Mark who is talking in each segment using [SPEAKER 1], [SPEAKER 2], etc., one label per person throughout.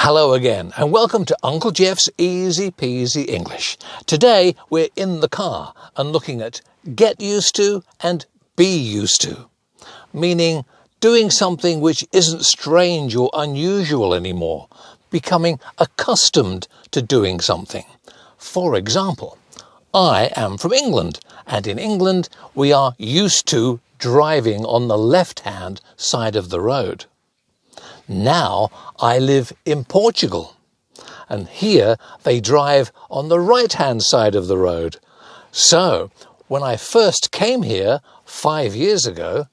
[SPEAKER 1] Hello again and welcome to Uncle Geoff's Easy-Peasy English. Today we're in the car and looking at get used to and be used to, meaning doing something which isn't strange or unusual anymore, becoming accustomed to doing something. For example, I am from England, and in England we are used to driving on the left-hand side of the road. Now I live in Portugal, and here they drive on the right-hand side of the road. So when I first came here 5 years ago,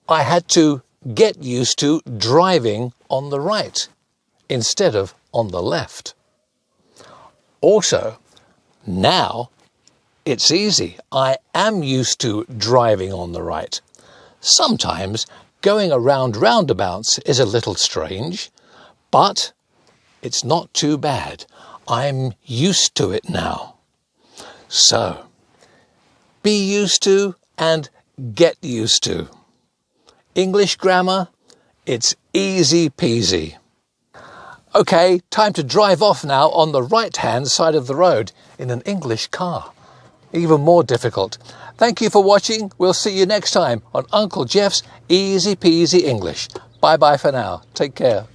[SPEAKER 1] I had to get used to driving on the right instead of on the left. Also, now it's easy. I am used to driving on the right. Sometimes going around roundabouts is a little strange, but it's not too bad. I'm used to it now. So, be used to and get used to. English grammar, it's easy peasy. Okay, time to drive off now on the right-hand side of the road in an English car. Even more difficult. Thank you for watching. We'll see you next time on Uncle Geoff's Easy-Peasy English. Bye-bye for now. Take care.